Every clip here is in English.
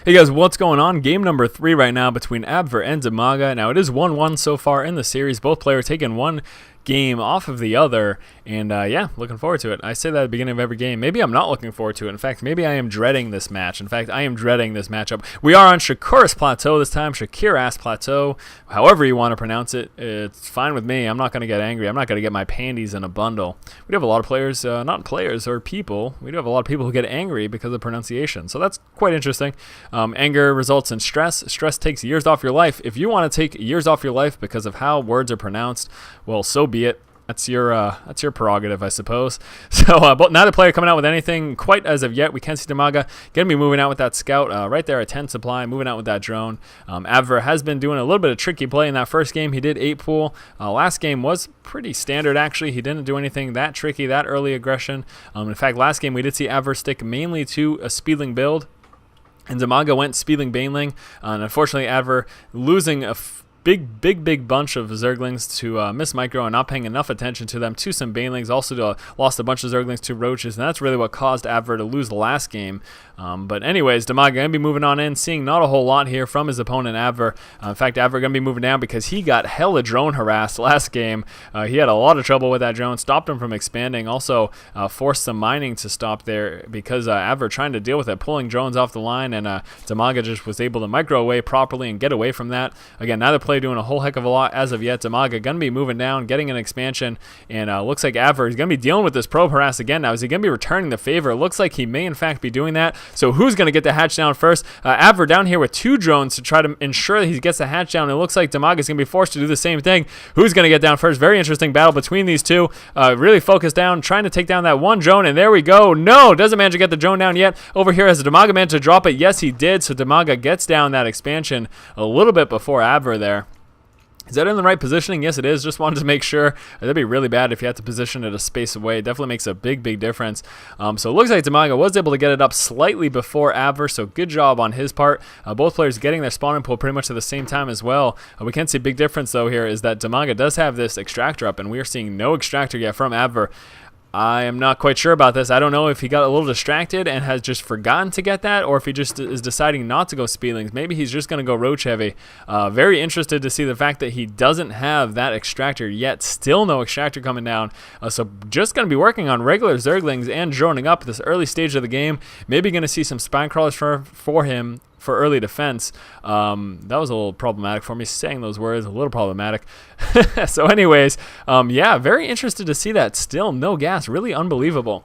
Hey guys, what's going on? Game number 3 right now between Abver and Dimaga. Now it is 1-1 so far in the series. Both players taking one game off of the other, and yeah, looking forward to it. I say that at the beginning of every game. Maybe I'm not looking forward to it. In fact, maybe I am dreading this match. In fact, I am dreading this matchup. We are on Shakuras Plateau this time, Shakuras Plateau, however you want to pronounce it. It's fine with me. I'm not going to get angry. I'm not going to get my panties in a bundle. We do have a lot of players, not players or people, we do have a lot of people who get angry because of pronunciation, so that's quite interesting. Anger results in stress. Stress takes years off your life. If you want to take years off your life because of how words are pronounced, well, so be it. That's your prerogative, I suppose. So, but neither player coming out with anything quite as of yet. We can see Dimaga going to be moving out with that scout right there at 10 supply, moving out with that drone. Abver has been doing a little bit of tricky play in that first game. He did 8 pool. Last game was pretty standard, actually. He didn't do anything that tricky, that early aggression. In fact, last game we did see Abver stick mainly to a speedling build, and Dimaga went speedling baneling. And unfortunately, Abver losing a big bunch of Zerglings to Miss Micro and not paying enough attention to them, to some banelings, also lost a bunch of Zerglings to roaches, and that's really what caused Abver to lose the last game. But anyways, Dimaga going to be moving on in, seeing not a whole lot here from his opponent Abver. In fact, Abver going to be moving down because he got hella drone harassed last game. He had a lot of trouble with that drone, stopped him from expanding, also forced some mining to stop there because Abver trying to deal with it, pulling drones off the line, and Dimaga just was able to micro away properly and get away from that. Again, neither player doing a whole heck of a lot as of yet. Dimaga going to be moving down, getting an expansion, and looks like Abver is going to be dealing with this probe harass again. Now, is he going to be returning the favor? It looks like he may in fact be doing that. So who's going to get the hatch down first? Abver down here with 2 drones to try to ensure that he gets the hatch down. It looks like Dimaga is going to be forced to do the same thing. Who's going to get down first? Very interesting battle between these two. Really focused down, trying to take down that one drone, and there we go. No, doesn't manage to get the drone down yet. Over here has Dimaga managed to drop it. Yes, he did. So Dimaga gets down that expansion a little bit before Abver there. Is that in the right positioning? Yes, it is. Just wanted to make sure. That'd be really bad if you had to position it a space away. It definitely makes a big difference. So it looks like Dimaga was able to get it up slightly before Abver, so good job on his part. Both players getting their spawn and pull pretty much at the same time as well. We can see a big difference, though, here is that Dimaga does have this extractor up, and we are seeing no extractor yet from Abver. I am not quite sure about this. I don't know if he got a little distracted and has just forgotten to get that, or if he just is deciding not to go speedlings. Maybe he's just going to go roach heavy. Very interested to see the fact that he doesn't have that extractor yet. Still no extractor coming down. So just going to be working on regular Zerglings and droning up at this early stage of the game. Maybe going to see some spine crawlers for him for early defense. That was a little problematic for me saying those words, a little problematic. So anyways, yeah, very interested to see that. Still no gas, really unbelievable.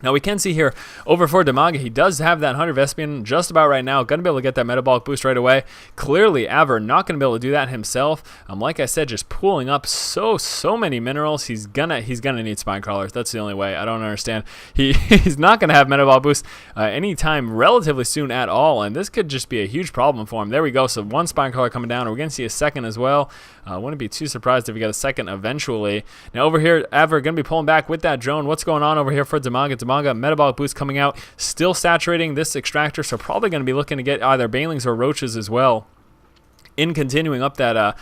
Now we can see here over for Dimaga, he does have that 100 Vespian just about right now. Going to be able to get that metabolic boost right away. Clearly, Abver not going to be able to do that himself. Like I said, just pulling up so many minerals. He's gonna need spine crawlers. That's the only way. I don't understand. He's not going to have metabolic boost anytime relatively soon at all, and this could just be a huge problem for him. There we go. So one spine crawler coming down. We're going to see a second as well. Wouldn't be too surprised if we got a second eventually. Now over here, Abver going to be pulling back with that drone. What's going on over here for Dimaga? Dimaga, metabolic boost coming out, still saturating this extractor, so probably going to be looking to get either banelings or roaches as well in continuing up that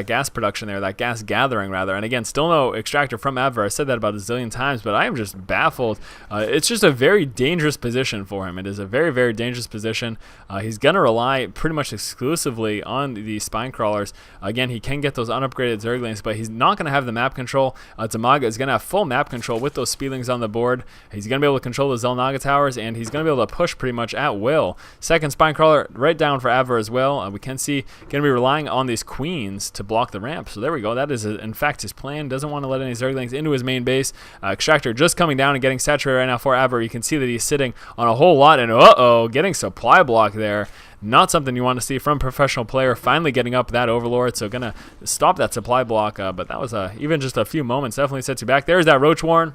gas production there, that gas gathering rather. And again, still no extractor from Abver. I said that about a zillion times, but I am just baffled. It's just a very dangerous position for him. It is a very dangerous position. He's going to rely pretty much exclusively on the spine crawlers. Again, he can get those unupgraded Zerglings, but he's not going to have the map control. Dimaga is going to have full map control with those speedlings on the board. He's going to be able to control the Zelnaga towers, and he's going to be able to push pretty much at will. Second spine crawler right down for Abver as well. We can see going to be relying on these queens to block the ramp. So there we go. That is in fact his plan. Doesn't want to let any Zerglings into his main base. Extractor just coming down and getting saturated right now for Abver. You can see that he's sitting on a whole lot, and getting supply block there. Not something you want to see from a professional player. Finally getting up that Overlord, so gonna stop that supply block, but that was even just a few moments. Definitely sets you back. There's that Roach Warren.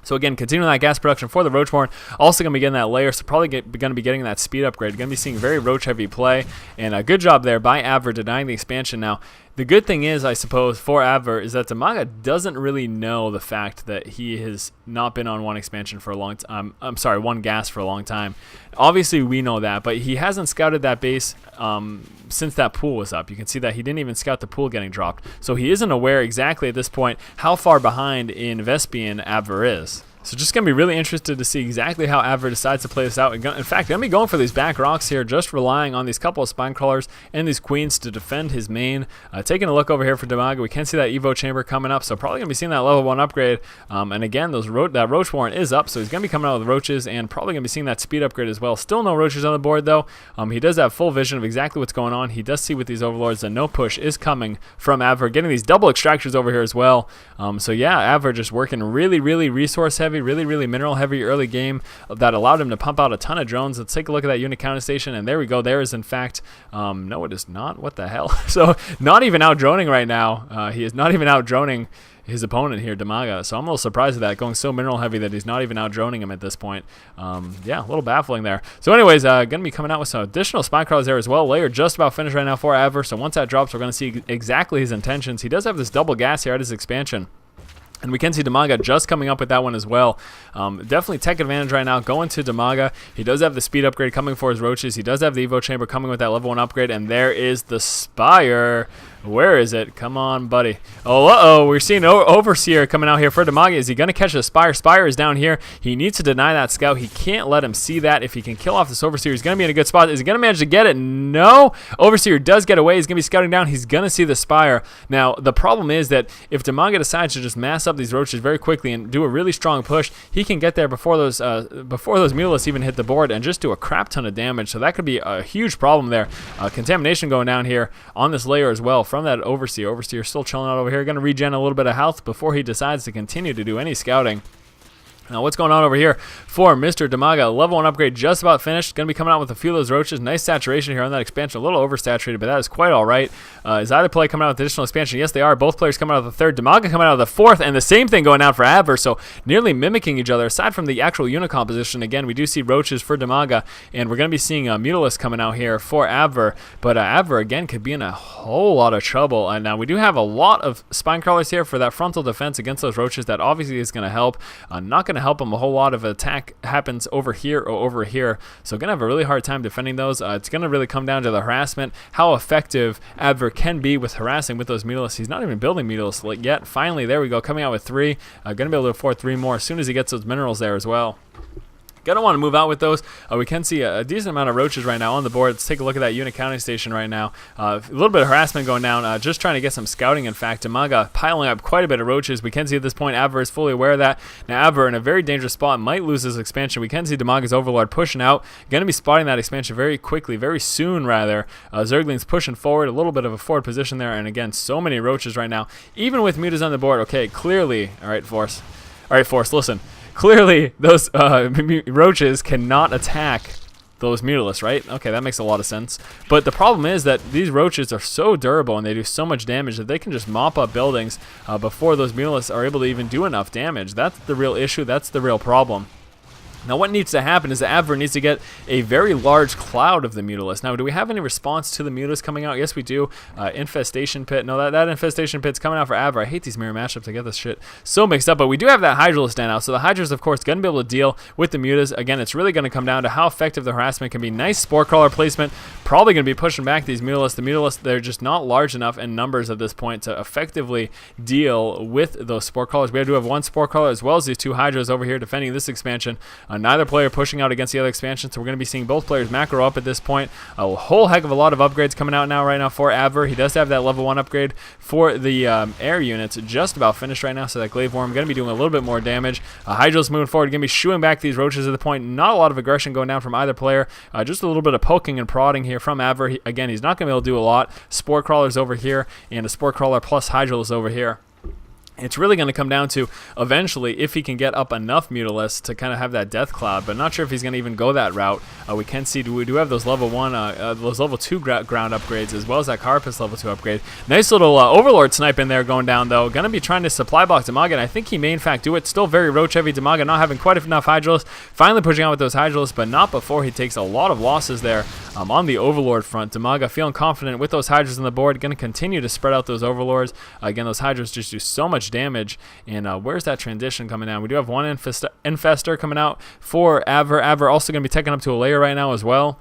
So again, continuing that gas production for the Roach Warren. Also going to be getting that layer, so probably going to be getting that speed upgrade. Going to be seeing very roach heavy play, and a good job there by Abver denying the expansion. Now, the good thing is, I suppose, for Abver is that Dimaga doesn't really know the fact that he has not been on one expansion for a long time. One gas for a long time. Obviously, we know that, but he hasn't scouted that base since that pool was up. You can see that he didn't even scout the pool getting dropped. So he isn't aware exactly at this point how far behind in Vespian Abver is. So just going to be really interested to see exactly how Abver decides to play this out. In fact, going to be going for these back rocks here, just relying on these couple of spine crawlers and these queens to defend his main. Taking a look over here for Dimaga, we can see that Evo chamber coming up, so probably going to be seeing that level 1 upgrade. And again, that roach warrant is up, so he's going to be coming out with roaches and probably going to be seeing that speed upgrade as well. Still no roaches on the board though. He does have full vision of exactly what's going on. He does see with these overlords that no push is coming from Abver. Getting these double extractors over here as well. So yeah, Abver just working really resource heavy, really mineral heavy early game that allowed him to pump out a ton of drones. Let's take a look at that unit counter station, and there we go. There is in fact, no it is not. What the hell? So not even out droning right now. He is not even out droning his opponent here, Dimaga. So I'm a little surprised at that, going so mineral heavy that he's not even out droning him at this point. Yeah, a little baffling there. So anyways, gonna be coming out with some additional spine crawlers there as well. Layer just about finished right now for Abver. So once that drops, we're gonna see exactly his intentions. He does have this double gas here at his expansion. And we can see Dimaga just coming up with that one as well. Definitely tech advantage right now going to Dimaga. He does have the speed upgrade coming for his roaches. He does have the Evo chamber coming with that level 1 upgrade. And there is the Spire. Where is it? Come on, buddy. Oh, we're seeing Overseer coming out here for Dimaga. Is he going to catch the Spire? Spire is down here. He needs to deny that scout. He can't let him see that. If he can kill off this Overseer, he's going to be in a good spot. Is he going to manage to get it? No. Overseer does get away. He's going to be scouting down. He's going to see the Spire. Now, the problem is that if Dimaga decides to just mass up these roaches very quickly and do a really strong push, he can get there before those mutalisks even hit the board and just do a crap ton of damage. So that could be a huge problem there. Contamination going down here on this layer as well from that Overseer. Overseer still chilling out over here. Going to regen a little bit of health before he decides to continue to do any scouting. Now, what's going on over here for Mr. Dimaga? Level 1 upgrade just about finished. Going to be coming out with a few of those roaches. Nice saturation here on that expansion. A little oversaturated, but that is quite all right. Is either play coming out with additional expansion? Yes, they are. Both players coming out with the third. Dimaga coming out of the fourth, and the same thing going down for Abver. So nearly mimicking each other. Aside from the actual unit composition, again, we do see roaches for Dimaga, and we're going to be seeing Mutalisks coming out here for Abver. But Abver, again, could be in a whole lot of trouble. And now we do have a lot of spine crawlers here for that frontal defense against those roaches. That obviously is going to help. Not going to help him a whole lot of attack happens over here or over here, so gonna have a really hard time defending those. It's gonna really come down to the harassment, how effective Abver can be with harassing with those mutalisks. He's not even building mutalisks yet. Finally, there we go, coming out with 3. Gonna be able to afford 3 more as soon as he gets those minerals there as well. Gonna want to move out with those. We can see a decent amount of roaches right now on the board. Let's take a look at that unit counting station right now. A little bit of harassment going down, just trying to get some scouting. In fact, Dimaga piling up quite a bit of roaches. We can see at this point Abver is fully aware of that. Now Abver in a very dangerous spot, might lose his expansion. We can see Dimaga's Overlord pushing out. Going to be spotting that expansion very quickly, very soon rather. Zergling's pushing forward, a little bit of a forward position there, and again, so many roaches right now. Even with mutas on the board, okay, clearly, all right, Force, listen. Clearly, those roaches cannot attack those mutalisks, right? Okay, that makes a lot of sense. But the problem is that these roaches are so durable and they do so much damage that they can just mop up buildings before those mutalisks are able to even do enough damage. That's the real issue. That's the real problem. Now, what needs to happen is that Abver needs to get a very large cloud of the mutalisks. Now, do we have any response to the mutalisks coming out? Yes, we do. Infestation Pit. No, that Infestation Pit's coming out for Abver. I hate these mirror matchups. I get this shit so mixed up. But we do have that Hydralisk down now. So the Hydra's, of course, going to be able to deal with the mutas. Again, it's really going to come down to how effective the harassment can be. Nice Spore Crawler placement. Probably going to be pushing back these mutalisks. The mutalisks, they're just not large enough in numbers at this point to effectively deal with those Spore Crawlers. We do have 1 Spore Crawler as well as these 2 Hydras over here defending this expansion. Neither player pushing out against the other expansion, so we're going to be seeing both players macro up at this point. A whole heck of a lot of upgrades coming out right now for Abver. He does have that level 1 upgrade for the air units just about finished right now, so that Glaive Worm going to be doing a little bit more damage. Hydra's moving forward, going to be shooing back these roaches at the point. Not a lot of aggression going down from either player, just a little bit of poking and prodding here from Abver. Again, he's not going to be able to do a lot. Spore Crawlers over here, and a Spore Crawler plus Hydralis over here. It's really going to come down to eventually if he can get up enough mutalisks to kind of have that death cloud, but not sure if he's going to even go that route. We can see we do have those level 1, those level 2 ground upgrades, as well as that Carapace level 2 upgrade. Nice little Overlord snipe in there going down though. Going to be trying to supply box Dimaga, and I think he may in fact do it. Still very roach heavy. Dimaga not having quite enough Hydralis. Finally pushing out with those Hydralis, but not before he takes a lot of losses there on the Overlord front. Dimaga feeling confident with those Hydras on the board. Going to continue to spread out those Overlords. Again, those Hydras just do so much damage. And where's that transition coming down? We do have 1 Infestor coming out for Abver. Abver also going to be taking up to a layer right now as well.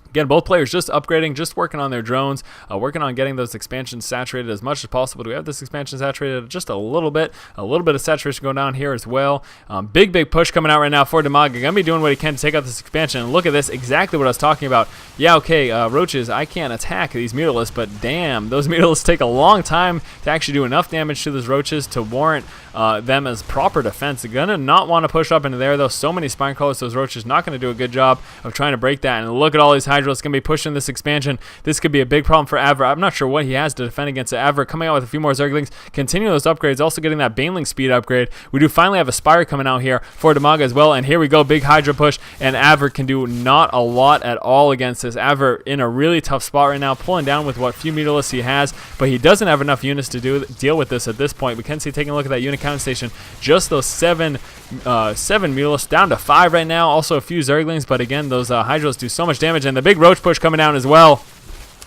Again, both players just upgrading, just working on their drones, working on getting those expansions saturated as much as possible. Do we have this expansion saturated? Just a little bit of saturation going down here as well. Big push coming out right now for Dimaga. Gonna be doing what he can to take out this expansion. And look at this, exactly what I was talking about. Yeah, okay, roaches, I can't attack these mutalisks, but damn, those mutalisks take a long time to actually do enough damage to those roaches to warrant them as proper defense. They're gonna not want to push up into there though. So many spine crawlers, those roaches not gonna do a good job of trying to break that. And look at all these Hydra. It's going to be pushing this expansion. This could be a big problem for Abver. I'm not sure what he has to defend against it. Abver coming out with a few more Zerglings, continuing those upgrades, also getting that Baneling speed upgrade. We do finally have a Spire coming out here for Dimaga as well, and here we go, big Hydra push, and Abver can do not a lot at all against this. Abver in a really tough spot right now, pulling down with what few mutalisks he has, but he doesn't have enough units to deal with this at this point. We can see, taking a look at that unit counting station, just those seven mutalisks down to 5 right now. Also a few Zerglings, but again, those Hydras do so much damage, and the big roach push coming down as well.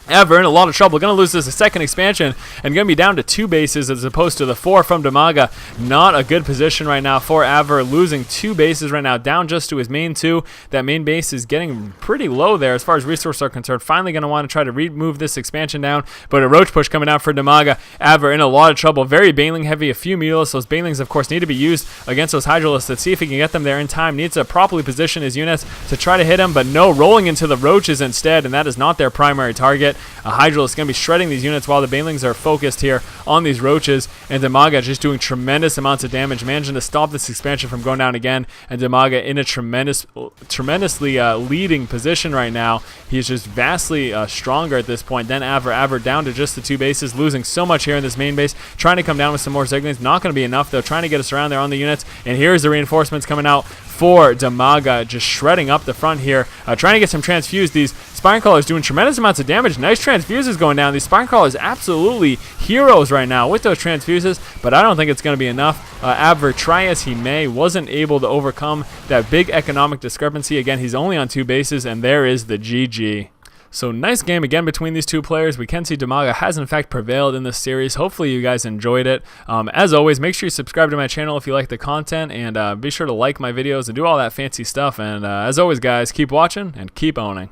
Abver in a lot of trouble. Going to lose this a second expansion and going to be down to 2 bases as opposed to the 4 from Dimaga. Not a good position right now for Abver, losing 2 bases right now, down just to his main 2. That main base is getting pretty low there as far as resources are concerned. Finally going to want to try to remove this expansion down, but a roach push coming out for Dimaga. Abver in a lot of trouble, very Baneling heavy, a few mutalisks. Those Banelings of course need to be used against those Hydralisks. Let's see if he can get them there in time. Needs to properly position his units to try to hit him, but no, rolling into the roaches instead, and that is not their primary target. Hydra is going to be shredding these units while the Banelings are focused here on these roaches, and Dimaga just doing tremendous amounts of damage, managing to stop this expansion from going down again, and Dimaga in a tremendously leading position right now. He's just vastly stronger at this point than Abver. Abver down to just the 2 bases, losing so much here in this main base, trying to come down with some more Zerglings. Not going to be enough though, trying to get us around there on the units, and here's the reinforcements coming out for Dimaga, just shredding up the front here, trying to get some transfuse. These Spine Crawlers doing tremendous amounts of damage. Nice transfuses going down. These Spine Crawlers absolutely heroes right now with those transfuses, but I don't think it's going to be enough. Abver, try as he may, wasn't able to overcome that big economic discrepancy. Again, he's only on 2 bases, and there is the GG. So nice game again between these 2 players. We can see Dimaga has in fact prevailed in this series. Hopefully you guys enjoyed it. As always, make sure you subscribe to my channel if you like the content, and be sure to like my videos and do all that fancy stuff. And as always guys, keep watching and keep owning.